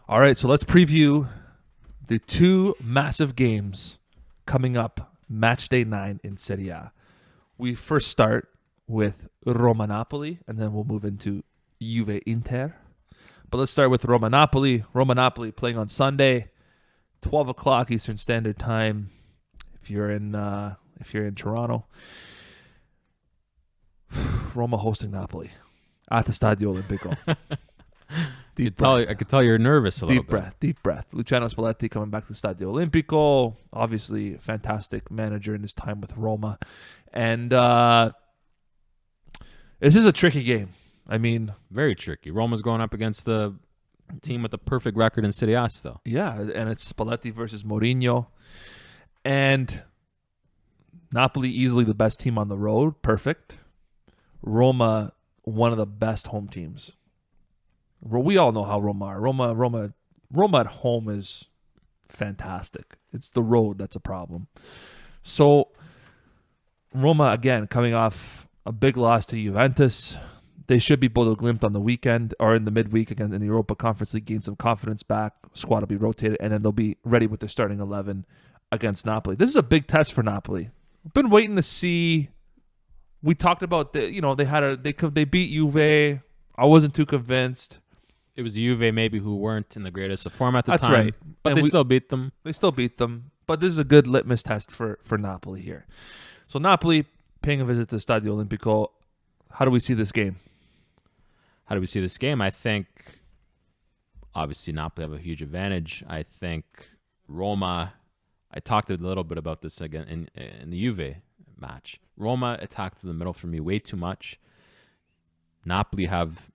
All right, so let's preview the two massive games coming up match day 9 in Serie A. We first start with Roma Napoli, and then we'll move into Juve Inter. But let's start with Roma Napoli. Roma Napoli playing on Sunday, 12 o'clock Eastern Standard Time. If you're in Toronto, Roma hosting Napoli at the Stadio Olimpico. I could tell you're nervous a little bit. Deep breath. Luciano Spalletti coming back to the Stadio Olimpico. Obviously, fantastic manager in his time with Roma. And this is a tricky game. I mean, very tricky. Roma's going up against the team with the perfect record in Serie A still. Yeah, and it's Spalletti versus Mourinho. And Napoli, easily the best team on the road. Perfect. Roma, one of the best home teams. We all know how Roma are. Roma at home is fantastic. It's the road that's a problem. So Roma, again, coming off a big loss to Juventus. They should be Bodo Glimt on the weekend or in the midweek again in the Europa Conference League, gain some confidence back. Squad will be rotated, and then they'll be ready with their starting 11 against Napoli. This is a big test for Napoli. I've been waiting to see. We talked about they beat Juve. I wasn't too convinced. It was Juve maybe who weren't in the greatest of form at the time. That's right. But they still beat them. They still beat them. But this is a good litmus test for Napoli here. So Napoli paying a visit to the Stadio Olimpico. How do we see this game? I think, obviously, Napoli have a huge advantage. I think Roma, I talked a little bit about this again in the Juve match. Roma attacked through the middle for me way too much. Napoli have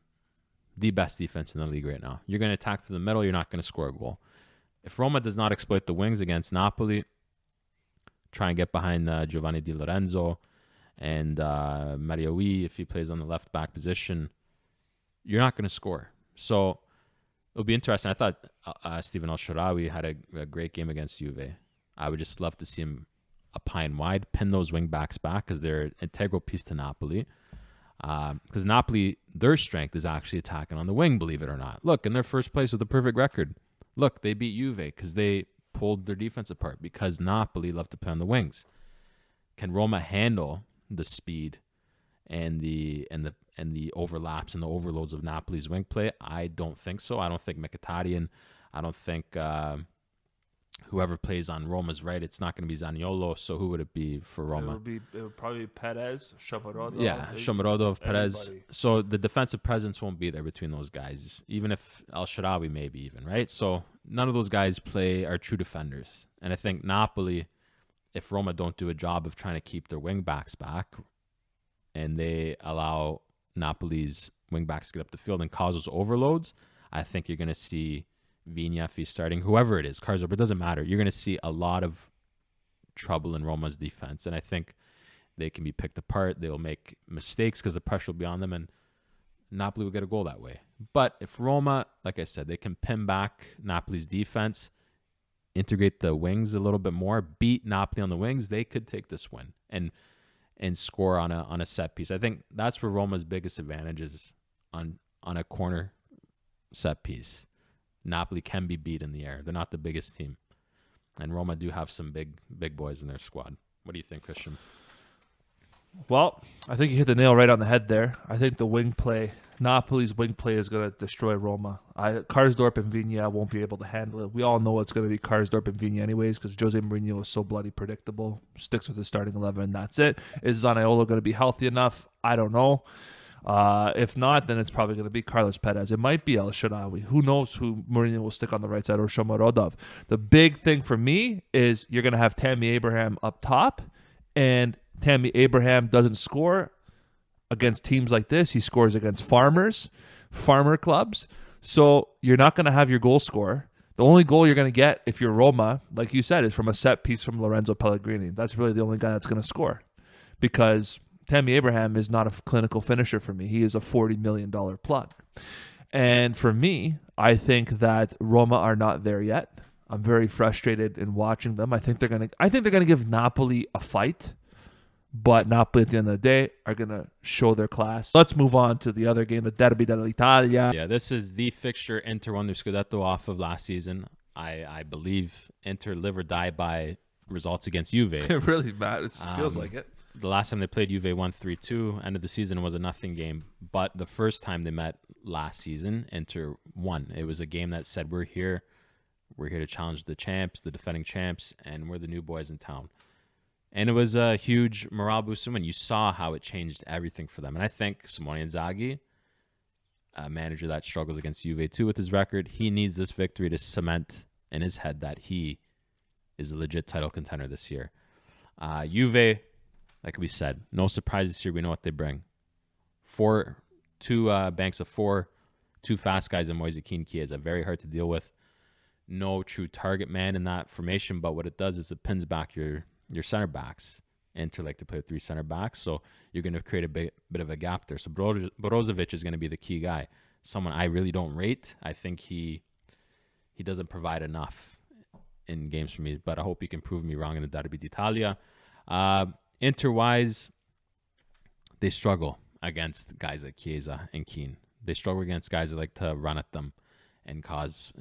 the best defense in the league right now. You're going to attack through the middle, you're not going to score a goal. If Roma does not exploit the wings against Napoli, try and get behind Giovanni Di Lorenzo and Marioi, if he plays on the left back position, you're not going to score. So it'll be interesting. I thought Steven El-Shaarawy had a great game against Juve. I would just love to see him up high and wide, pin those wing backs back because they're an integral piece to Napoli. Because Napoli, their strength is actually attacking on the wing, believe it or not. Look, in their first place with a perfect record. Look, they beat Juve because they pulled their defense apart because Napoli love to play on the wings. Can Roma handle the speed and the overlaps and the overloads of Napoli's wing play? I don't think so. I don't think Mkhitaryan. I don't think whoever plays on Roma's right, it's not going to be Zaniolo. So who would it be for Roma? It would probably be Perez, Shomurodov. Yeah, Shomurodov, Perez. So the defensive presence won't be there between those guys, even if El-Shaarawy maybe even, right? So none of those guys are true defenders. And I think Napoli, if Roma don't do a job of trying to keep their wing backs back and they allow Napoli's wing backs to get up the field and cause those overloads, I think you're going to see Vigna, if he's starting, whoever it is, Karsdorp, it doesn't matter. You're going to see a lot of trouble in Roma's defense. And I think they can be picked apart. They will make mistakes because the pressure will be on them, and Napoli will get a goal that way. But if Roma, like I said, they can pin back Napoli's defense, integrate the wings a little bit more, beat Napoli on the wings, they could take this win and score on a set piece. I think that's where Roma's biggest advantage is on a corner set piece. Napoli can be beat in the air. They're not the biggest team. And Roma do have some big boys in their squad. What do you think, Christian? Well, I think you hit the nail right on the head there. I think the wing play, Napoli's wing play is going to destroy Roma. Karsdorp and Vigna won't be able to handle it. We all know it's going to be Karsdorp and Vigna anyways because Jose Mourinho is so bloody predictable. Sticks with his starting 11 and that's it. Is Zaniolo going to be healthy enough? I don't know. If not, then it's probably going to be Carlos Perez. It might be El-Shaarawy. Who knows who Mourinho will stick on the right side, or Shomurodov. The big thing for me is you're going to have Tammy Abraham up top, and Tammy Abraham doesn't score against teams like this. He scores against farmer clubs. So you're not going to have your goal scorer. The only goal you're going to get if you're Roma, like you said, is from a set piece from Lorenzo Pellegrini. That's really the only guy that's going to score because Tammy Abraham is not a clinical finisher for me. He is a $40 million plug. And for me, I think that Roma are not there yet. I'm very frustrated in watching them. I think they're going to give Napoli a fight, But Napoli at the end of the day are going to show their class. Let's move on to the other game, the Derby dell'Italia. Yeah, this is the fixture Inter won their Scudetto off of last season. I believe Inter live or die by results against Juve. It really matters. It feels like it. The last time they played, Juve won 3-2. End of the season was a nothing game. But the first time they met last season, Inter won. It was a game that said, we're here. We're here to challenge the champs, the defending champs, and we're the new boys in town. And it was a huge morale booster when you saw how it changed everything for them. And I think Simone Inzaghi, a manager that struggles against Juve too with his record, he needs this victory to cement in his head that he is a legit title contender this year. Juve, like we said, no surprises here. We know what they bring. Two banks of four, two fast guys in Moise Kean Chiesa. Very hard to deal with. No true target man in that formation, but what it does is it pins back your center backs. Inter like to play with three center backs, so you're going to create a bit of a gap there. So Brozovic is going to be the key guy. Someone I really don't rate. I think he doesn't provide enough in games for me, but I hope he can prove me wrong in the Derby d'Italia. Inter-wise, they struggle against guys like Chiesa and Keane. They struggle against guys that like to run at them and cause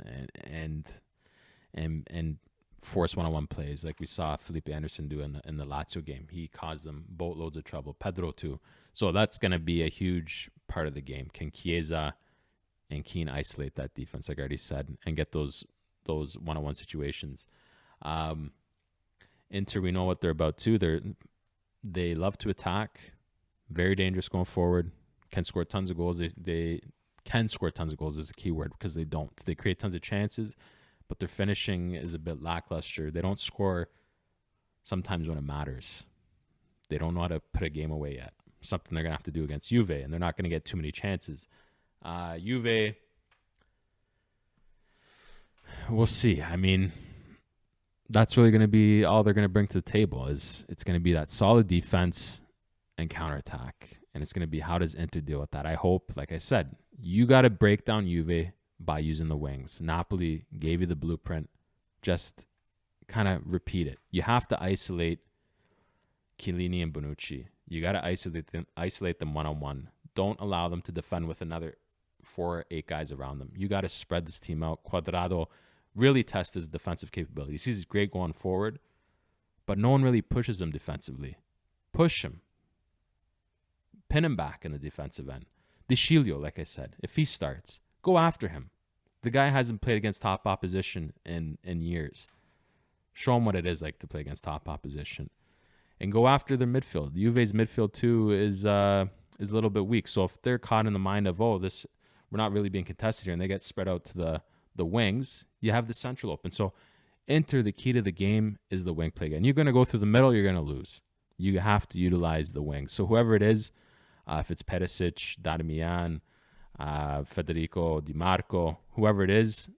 and force one-on-one plays like we saw Felipe Anderson do in the Lazio game. He caused them boatloads of trouble. Pedro too. So that's going to be a huge part of the game. Can Chiesa and Keane isolate that defense, like I already said, and get those one-on-one situations? Inter, we know what they're about too. They love to attack. Very dangerous going forward. Can score tons of goals. They can score tons of goals is a key word because they don't. They create tons of chances, but their finishing is a bit lackluster. They don't score sometimes when it matters. They don't know how to put a game away yet. Something they're going to have to do against Juve, and they're not going to get too many chances. Juve, we'll see. I mean, that's really going to be all they're going to bring to the table. It's going to be that solid defense and counterattack, and it's going to be how does Inter deal with that. I hope, like I said, you got to break down Juve by using the wings. Napoli gave you the blueprint. Just kind of repeat it. You have to isolate Chiellini and Bonucci. You got to isolate them one-on-one. Don't allow them to defend with another 4 or 8 guys around them. You got to spread this team out. Quadrado really tests his defensive capabilities. He's great going forward, but no one really pushes him defensively. Push him. Pin him back in the defensive end. De Sciglio, like I said, if he starts, go after him. The guy hasn't played against top opposition in years. Show him what it is like to play against top opposition. And go after their midfield. Juve's midfield, too, is a little bit weak. So if they're caught in the mind of, we're not really being contested here, and they get spread out to the wings, you have the central open. So Inter, the key to the game is the wing play. And you're going to go through the middle, you're going to lose. You have to utilize the wings. So whoever it is, if it's Perisic, Darmian, Federico Di Marco, whoever it is,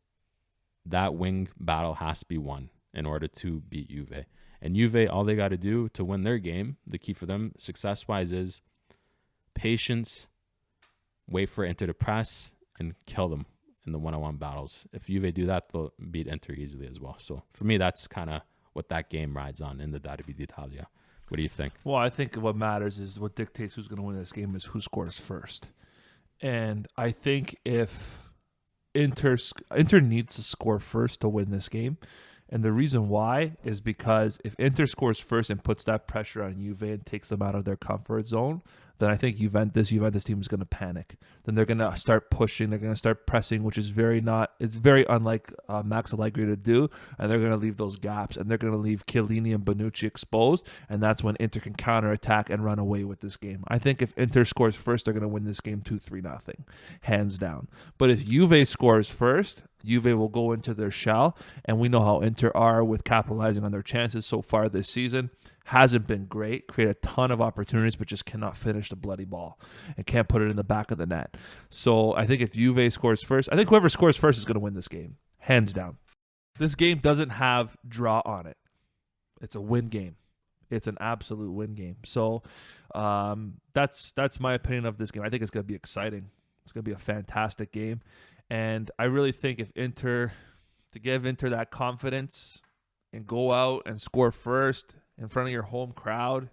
that wing battle has to be won in order to beat Juve. And Juve, all they got to do to win their game, the key for them success-wise is patience, wait for Inter to press, and kill them in the one-on-one battles. If Juve do that, they'll beat Inter easily as well. So for me, that's kind of what that game rides on in the Derby d'Italia. What do you think? Well, I think what matters is what dictates who's going to win this game is who scores first. And I think if Inter needs to score first to win this game. And the reason why is because if Inter scores first and puts that pressure on Juve and takes them out of their comfort zone, then I think Juventus team is going to panic. Then they're going to start pushing. They're going to start pressing, which is very unlike Max Allegri to do. And they're going to leave those gaps. And they're going to leave Chiellini and Bonucci exposed. And that's when Inter can counterattack and run away with this game. I think if Inter scores first, they're going to win this game 2-3-0, hands down. But if Juve scores first, Juve will go into their shell. And we know how Inter are with capitalizing on their chances so far this season. Hasn't been great, create a ton of opportunities, but just cannot finish the bloody ball and can't put it in the back of the net. So I think if Juve scores first, I think whoever scores first is going to win this game, hands down. This game doesn't have draw on it. It's a win game. It's an absolute win game. So that's my opinion of this game. I think it's going to be exciting. It's going to be a fantastic game. And I really think if to give Inter that confidence and go out and score first in front of your home crowd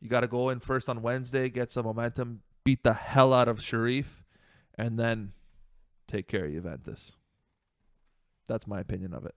You got to go in first on Wednesday, get some momentum, beat the hell out of Sharif, and then take care of Juventus. That's my opinion of it.